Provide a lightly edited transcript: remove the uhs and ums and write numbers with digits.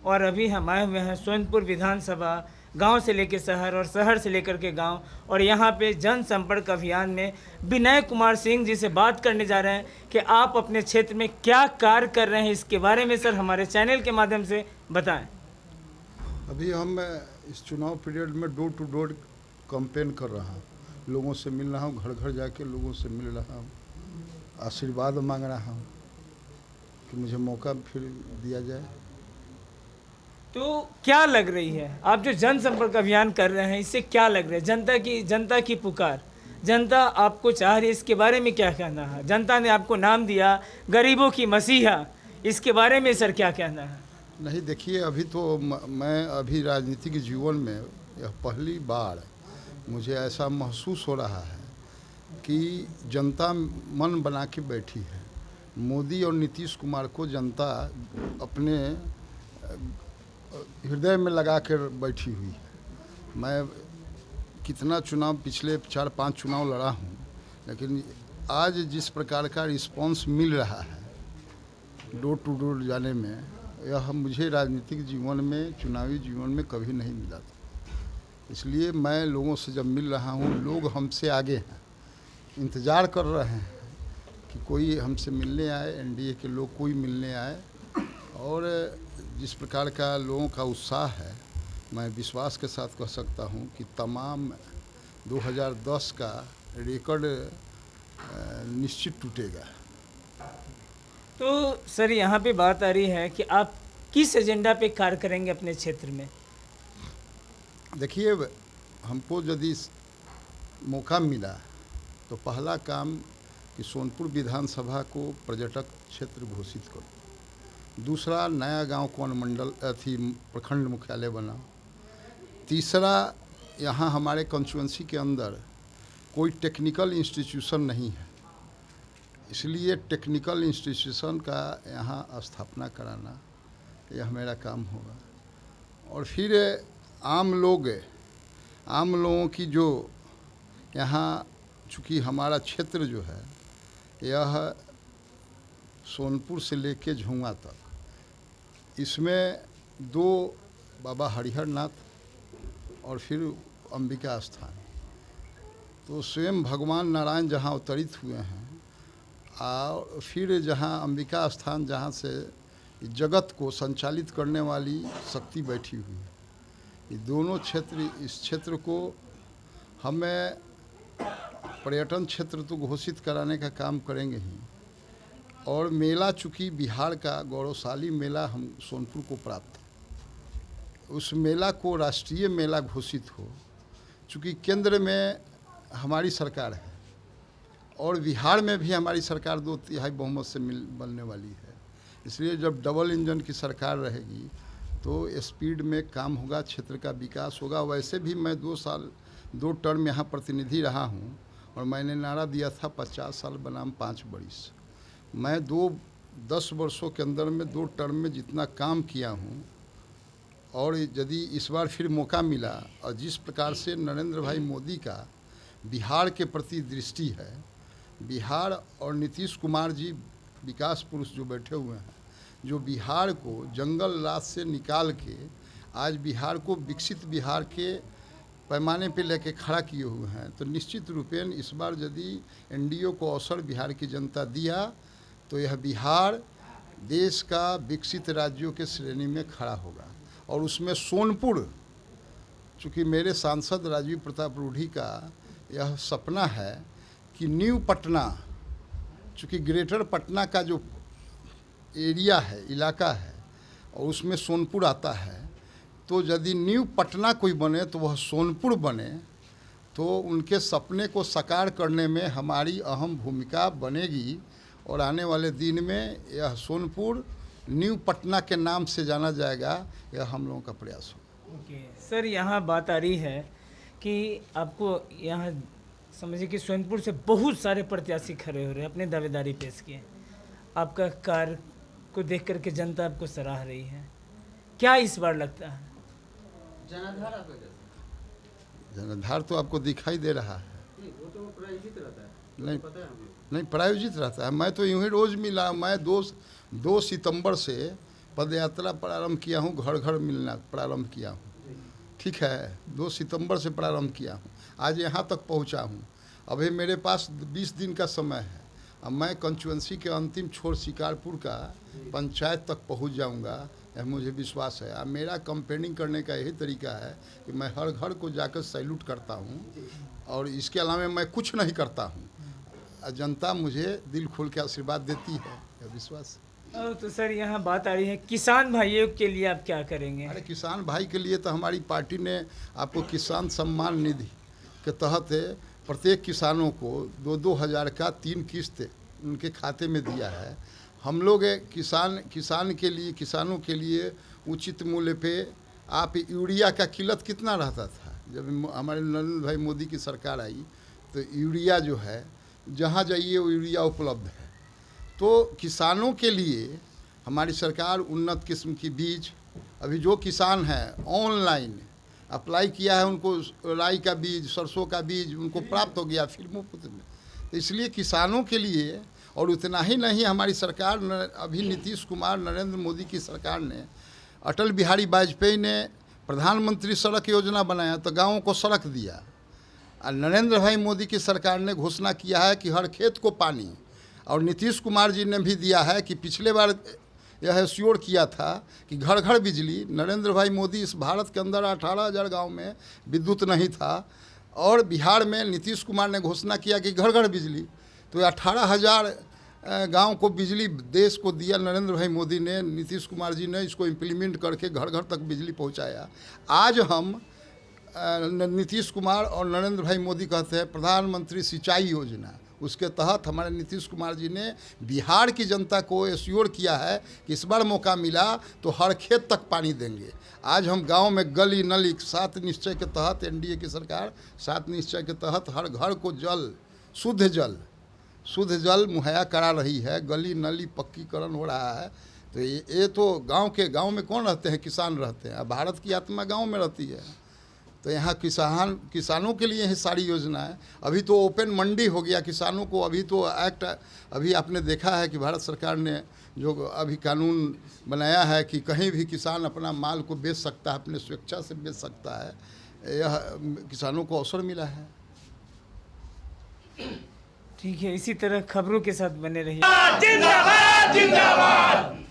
और अभी हम आए हुए हैं सोनपुर विधानसभा, गांव से लेकर शहर और शहर से लेकर के गांव, और यहां पे जनसंपर्क अभियान में विनय कुमार सिंह जी से बात करने जा रहे हैं कि आप अपने क्षेत्र में क्या कार्य कर रहे हैं। इसके बारे में सर हमारे चैनल के माध्यम से बताएं। अभी हम इस चुनाव पीरियड में डोर टू डोर कैंपेन कर रहा हूँ, लोगों से मिल रहा हूँ, घर घर जाके लोगों से मिल रहा हूँ, आशीर्वाद मांग रहा हूँ कि मुझे मौका फिर दिया जाए। तो क्या लग रही है, आप जो जनसंपर्क अभियान कर रहे हैं, इससे क्या लग रहा है? जनता की पुकार, जनता आपको चाह रही है, इसके बारे में क्या कहना है? जनता ने आपको नाम दिया गरीबों की मसीहा, इसके बारे में सर क्या कहना है? नहीं, देखिए, अभी तो मैं अभी राजनीतिक जीवन में यह पहली बार मुझे ऐसा महसूस हो रहा है कि जनता मन बना के बैठी है। मोदी और नीतीश कुमार को जनता अपने हृदय में लगा कर बैठी हुई है। मैं कितना चुनाव पिछले 4-5 चुनाव लड़ा हूँ, लेकिन आज जिस प्रकार का रिस्पांस मिल रहा है डोर टू डोर जाने में, यह मुझे राजनीतिक जीवन में, चुनावी जीवन में कभी नहीं मिला था। इसलिए मैं लोगों से जब मिल रहा हूँ, लोग हमसे आगे हैं, इंतज़ार कर रहे हैं कि कोई हमसे मिलने आए, एनडीए के लोग कोई मिलने आए। और जिस प्रकार का लोगों का उत्साह है, मैं विश्वास के साथ कह सकता हूँ कि तमाम 2010 का रिकॉर्ड निश्चित टूटेगा। तो सर यहाँ पे बात आ रही है कि आप किस एजेंडा पे कार्य करेंगे अपने क्षेत्र में? देखिए, हमको यदि मौका मिला तो पहला काम कि सोनपुर विधानसभा को पर्यटक क्षेत्र घोषित करो। दूसरा, नया गांव कौन मंडल प्रखंड मुख्यालय बना। तीसरा, यहाँ हमारे कंस्टिट्यूंसी के अंदर कोई टेक्निकल इंस्टीट्यूशन नहीं है, इसलिए टेक्निकल इंस्टीट्यूशन का यहाँ स्थापना कराना, यह मेरा काम होगा। और फिर आम लोगों की जो यहाँ, चूँकि हमारा क्षेत्र जो है यह सोनपुर से लेके झुंगा तक, इसमें 2 बाबा हरिहर नाथ और फिर अंबिका स्थान, तो स्वयं भगवान नारायण जहाँ अवतरित हुए हैं, और फिर जहाँ अंबिका स्थान, जहाँ से जगत को संचालित करने वाली शक्ति बैठी हुई है, ये दोनों क्षेत्र, इस क्षेत्र को हमें पर्यटन क्षेत्र तो घोषित कराने का काम करेंगे ही। और मेला, चूँकि बिहार का गौरवशाली मेला हम सोनपुर को प्राप्त है, उस मेला को राष्ट्रीय मेला घोषित हो। चूँकि केंद्र में हमारी सरकार है और बिहार में भी हमारी सरकार 2/3 बहुमत से बनने वाली है, इसलिए जब डबल इंजन की सरकार रहेगी तो स्पीड में काम होगा, क्षेत्र का विकास होगा। वैसे भी मैं 2 टर्म यहाँ प्रतिनिधि रहा हूँ और मैंने नारा दिया था 50 साल बनाम 5 बरिस। मैं 10 वर्षों के अंदर में 2 टर्म में जितना काम किया हूँ, और यदि इस बार फिर मौका मिला और जिस प्रकार से नरेंद्र भाई मोदी का बिहार के प्रति दृष्टि है, बिहार और नीतीश कुमार जी विकास पुरुष जो बैठे हुए हैं, जो बिहार को जंगल राज से निकाल के आज बिहार को विकसित बिहार के पैमाने पे लेके खड़ा किए हुए हैं, तो निश्चित रूपेण इस बार यदि एनडीए को अवसर बिहार की जनता दिया तो यह बिहार देश का विकसित राज्यों के श्रेणी में खड़ा होगा। और उसमें सोनपुर, चूँकि मेरे सांसद राजीव प्रताप रूढ़ी का यह सपना है कि न्यू पटना, चूँकि ग्रेटर पटना का जो एरिया है, इलाका है, और उसमें सोनपुर आता है, तो यदि न्यू पटना कोई बने तो वह सोनपुर बने, तो उनके सपने को साकार करने में हमारी अहम भूमिका बनेगी। और आने वाले दिन में यह सोनपुर न्यू पटना के नाम से जाना जाएगा, यह हम लोगों का प्रयास होगा। ओके सर, यहाँ बात आ रही है कि आपको यहाँ समझिए कि सोनपुर से बहुत सारे प्रत्याशी खड़े हो रहे हैं, अपने दावेदारी पेश किए। आपका कार्य को देख करके जनता आपको सराह रही है, क्या इस बार लगता है? जनाधार तो आपको दिखाई दे रहा है। वो प्रायोजित रहता है, नहीं, पता है हमें। नहीं प्रायोजित रहता है। मैं तो यूँ ही रोज़ मिला। मैं 2 सितंबर से पद यात्रा प्रारंभ किया हूँ, घर घर मिलना प्रारंभ किया हूँ। ठीक है, 2 सितंबर से प्रारंभ किया हूँ, आज यहाँ तक पहुँचा हूँ। अभी मेरे पास 20 दिन का समय है। अब मैं कंस्टिट्यूंसी के अंतिम छोर शिकारपुर का पंचायत तक पहुँच जाऊँगा, यह मुझे विश्वास है। अब मेरा कंपेनिंग करने का यही तरीका है कि मैं हर घर को जाकर सैल्यूट करता हूँ और इसके अलावा मैं कुछ नहीं करता हूँ। जनता मुझे दिल खोल के आशीर्वाद देती है, यह विश्वास है। तो सर यहाँ बात आ रही है किसान भाइयों के लिए आप क्या करेंगे? अरे किसान भाई के लिए तो हमारी पार्टी ने आपको किसान सम्मान निधि के तहत प्रत्येक किसानों को 2-2 हज़ार का 3 किस्त उनके खाते में दिया है। हम लोग किसानों के लिए उचित मूल्य पे आप यूरिया का किल्लत कितना रहता था जब हमारे नरेंद्र भाई मोदी की सरकार आई, तो यूरिया जो है जहाँ जाइए वो यूरिया उपलब्ध है। तो किसानों के लिए हमारी सरकार उन्नत किस्म की बीज, अभी जो किसान हैं ऑनलाइन अप्लाई किया है, उनको राई का बीज, सरसों का बीज उनको प्राप्त हो गया फिर मुफ्त में। तो इसलिए किसानों के लिए, और उतना ही नहीं, हमारी सरकार अभी नीतीश कुमार नरेंद्र मोदी की सरकार ने, अटल बिहारी वाजपेयी ने प्रधानमंत्री सड़क योजना बनाया तो गाँवों को सड़क दिया, और नरेंद्र भाई मोदी की सरकार ने घोषणा किया है कि हर खेत को पानी, और नीतीश कुमार जी ने भी दिया है कि पिछले बार यह श्योर किया था कि घर घर बिजली। नरेंद्र भाई मोदी इस भारत के अंदर 18,000 गांव में विद्युत नहीं था, और बिहार में नीतीश कुमार ने घोषणा किया कि घर घर बिजली। तो 18,000 गांव को बिजली देश को दिया नरेंद्र भाई मोदी ने, नीतीश कुमार जी ने इसको इम्प्लीमेंट करके घर घर तक बिजली पहुँचाया। आज हम नीतीश कुमार और नरेंद्र भाई मोदी कहते हैं प्रधानमंत्री सिंचाई योजना, उसके तहत हमारे नीतीश कुमार जी ने बिहार की जनता को एश्योर किया है कि इस बार मौका मिला तो हर खेत तक पानी देंगे। आज हम गांव में गली नली 7 निश्चय के तहत, एनडीए की सरकार 7 निश्चय के तहत हर घर को शुद्ध जल मुहैया करा रही है, गली नली पक्कीकरण हो रहा है। तो ये तो गांव में कौन रहते हैं? किसान रहते हैं। भारत की आत्मा गांव में रहती है। तो यहाँ किसानों के लिए ही सारी योजना है। अभी तो ओपन मंडी हो गया किसानों को। अभी तो एक्ट, अभी आपने देखा है कि भारत सरकार ने जो अभी कानून बनाया है कि कहीं भी किसान अपना माल को बेच सकता है, अपने स्वेच्छा से बेच सकता है। यह किसानों को अवसर मिला है। ठीक है, इसी तरह खबरों के साथ बने रहिए। जिंदाबाद जिंदाबाद।